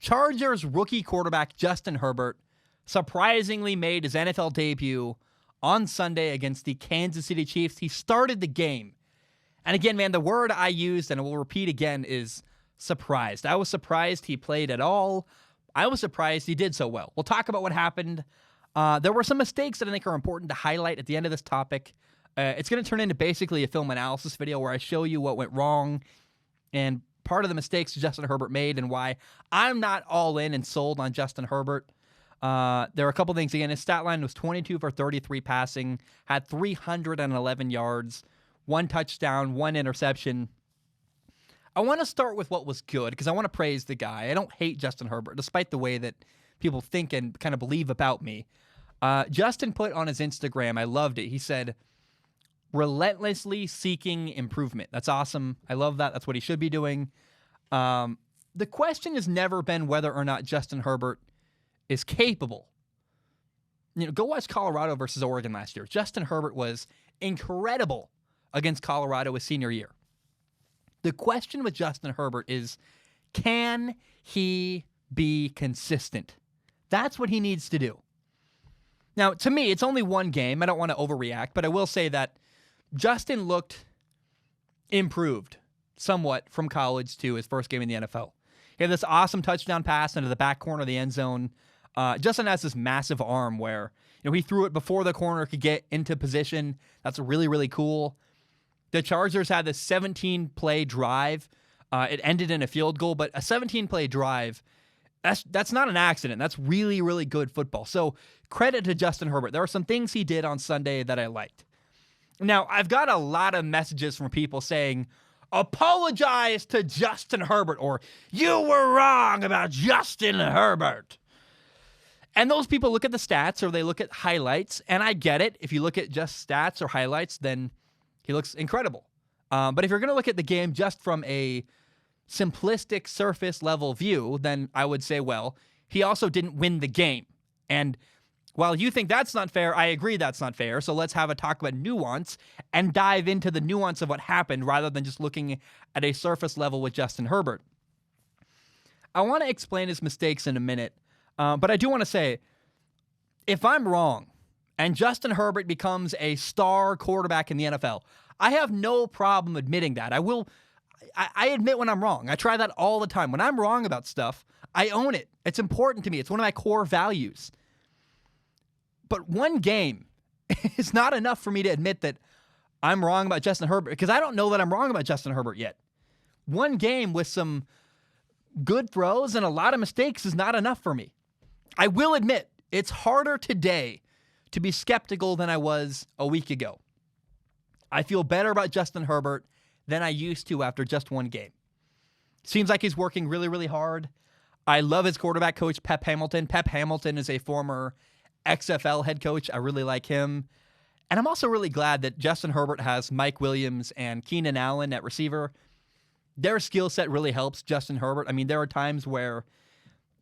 Chargers rookie quarterback Justin Herbert surprisingly made his NFL debut on Sunday against the Kansas City Chiefs. He started the game. And again, man, the word I used, and I will repeat again, is surprised. I was surprised he played at all. I was surprised he did so well. We'll talk about what happened. There were some mistakes that I think are important to highlight at the end of this topic. It's going to turn into basically a film analysis video where I show you what went wrong and part of the mistakes Justin Herbert made and why I'm not all in and sold on Justin Herbert. There are a couple things. Again, his stat line was 22 for 33 passing, had 311 yards, 1 touchdown, 1 interception. I want to start with what was good because I want to praise the guy. I don't hate Justin Herbert, despite the way that people think and kind of believe about me. Justin put on his Instagram, I loved it. He said, relentlessly seeking improvement. That's awesome. I love that. That's what he should be doing. The question has never been whether or not Justin Herbert is capable. Go watch Colorado versus Oregon last year. Justin Herbert was incredible against Colorado his senior year. The question with Justin Herbert is, can he be consistent? That's what he needs to do. Now, to me, it's only one game. I don't want to overreact, but I will say that Justin looked improved somewhat from college to his first game in the NFL. He had this awesome touchdown pass into the back corner of the end zone. Justin has this massive arm where he threw it before the corner could get into position. That's really, really cool. The Chargers had this 17-play drive. It ended in a field goal, but a 17-play drive, that's not an accident. That's really, really good football. So credit to Justin Herbert. There were some things he did on Sunday that I liked. Now, I've got a lot of messages from people saying, apologize to Justin Herbert, or you were wrong about Justin Herbert. And those people look at the stats or they look at highlights, and I get it. If you look at just stats or highlights, then he looks incredible. But if you're going to look at the game just from a simplistic surface level view, then I would say, well, he also didn't win the game. And while you think that's not fair, I agree that's not fair. So let's have a talk about nuance and dive into the nuance of what happened rather than just looking at a surface level with Justin Herbert. I want to explain his mistakes in a minute, but I do want to say, if I'm wrong and Justin Herbert becomes a star quarterback in the NFL, I have no problem admitting that. I admit when I'm wrong. I try that all the time. When I'm wrong about stuff, I own it. It's important to me. It's one of my core values. But one game is not enough for me to admit that I'm wrong about Justin Herbert, because I don't know that I'm wrong about Justin Herbert yet. One game with some good throws and a lot of mistakes is not enough for me. I will admit, it's harder today to be skeptical than I was a week ago. I feel better about Justin Herbert than I used to after just one game. Seems like he's working really, really hard. I love his quarterback coach, Pep Hamilton. Pep Hamilton is a former XFL head coach. I really like him. And I'm also really glad that Justin Herbert has Mike Williams and Keenan Allen at receiver. Their skill set really helps Justin Herbert. I mean, there are times where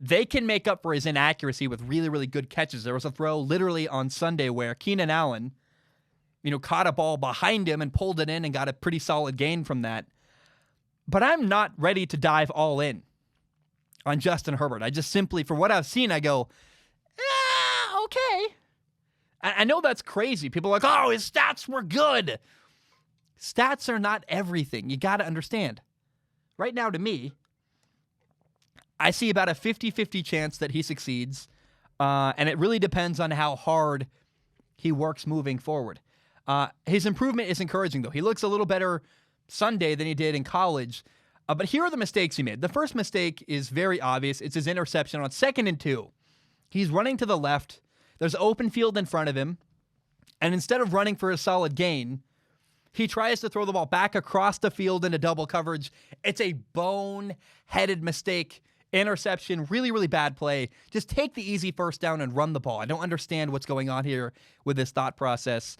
they can make up for his inaccuracy with really, really good catches. There was a throw literally on Sunday where Keenan Allen, caught a ball behind him and pulled it in and got a pretty solid gain from that. But I'm not ready to dive all in on Justin Herbert. I just simply, from what I've seen, I go, okay. I know that's crazy. People are like, oh, his stats were good. Stats are not everything. You got to understand. Right now, to me, I see about a 50-50 chance that he succeeds, and it really depends on how hard he works moving forward. His improvement is encouraging, though. He looks a little better Sunday than he did in college. But here are the mistakes he made. The first mistake is very obvious. It's his interception on 2nd and 2. He's running to the left. There's open field in front of him. And instead of running for a solid gain, he tries to throw the ball back across the field into double coverage. It's a bone-headed mistake. Interception, really, really bad play. Just take the easy first down and run the ball. I don't understand what's going on here with this thought process.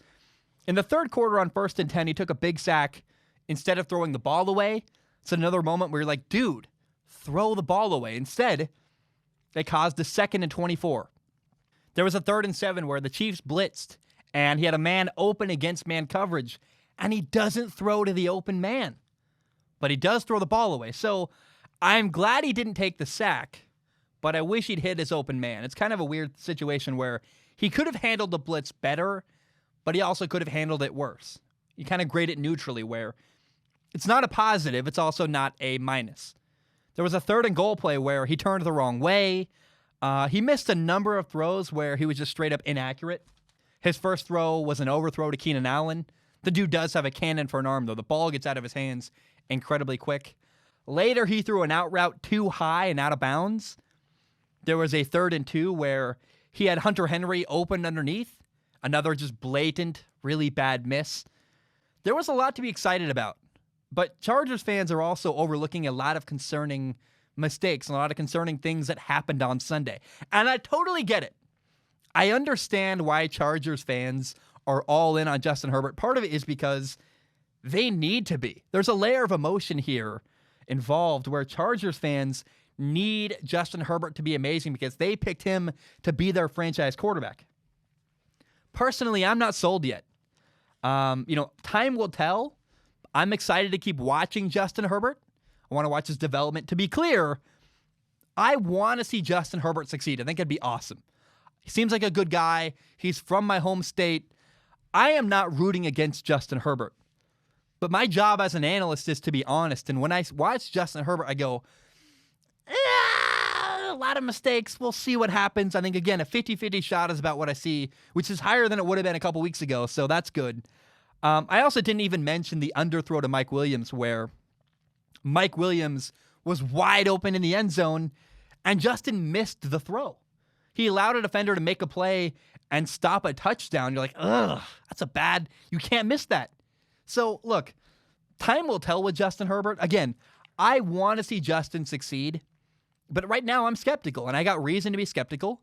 In the third quarter on 1st and 10, he took a big sack instead of throwing the ball away. It's another moment where you're like, dude, throw the ball away. Instead, they caused a 2nd and 24. There was a 3rd and 7 where the Chiefs blitzed, and he had a man open against man coverage, and he doesn't throw to the open man. But he does throw the ball away. So I'm glad he didn't take the sack, but I wish he'd hit his open man. It's kind of a weird situation where he could have handled the blitz better, but he also could have handled it worse. You kind of grade it neutrally where it's not a positive, it's also not a minus. There was a 3rd and goal play where he turned the wrong way. He missed a number of throws where he was just straight up inaccurate. His first throw was an overthrow to Keenan Allen. The dude does have a cannon for an arm, though. The ball gets out of his hands incredibly quick. Later, he threw an out route too high and out of bounds. There was a 3rd and 2 where he had Hunter Henry open underneath. Another just blatant, really bad miss. There was a lot to be excited about. But Chargers fans are also overlooking a lot of concerning mistakes and a lot of concerning things that happened on Sunday. And I totally get it. I understand why Chargers fans are all in on Justin Herbert. Part of it is because they need to be. There's a layer of emotion here involved where Chargers fans need Justin Herbert to be amazing because they picked him to be their franchise quarterback. Personally, I'm not sold yet. Time will tell. I'm excited to keep watching Justin Herbert. I want to watch his development. To be clear, I want to see Justin Herbert succeed. I think it'd be awesome. He seems like a good guy. He's from my home state. I am not rooting against Justin Herbert. But my job as an analyst is to be honest. And when I watch Justin Herbert, I go, a lot of mistakes. We'll see what happens. I think, again, a 50-50 shot is about what I see, which is higher than it would have been a couple weeks ago. So that's good. I also didn't even mention the underthrow to Mike Williams where Mike Williams was wide open in the end zone and Justin missed the throw. He allowed a defender to make a play and stop a touchdown. You're like, ugh, you can't miss that. So, look, time will tell with Justin Herbert. Again, I want to see Justin succeed, but right now I'm skeptical, and I got reason to be skeptical,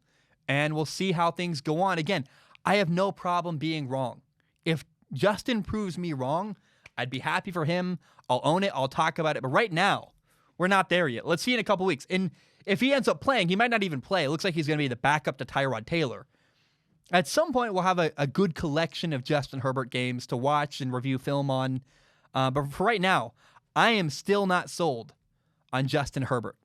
and we'll see how things go on. Again, I have no problem being wrong. If Justin proves me wrong, I'd be happy for him. I'll own it. I'll talk about it. But right now, we're not there yet. Let's see in a couple weeks. And if he ends up playing, he might not even play. It looks like he's going to be the backup to Tyrod Taylor. At some point, we'll have a good collection of Justin Herbert games to watch and review film on. But for right now, I am still not sold on Justin Herbert.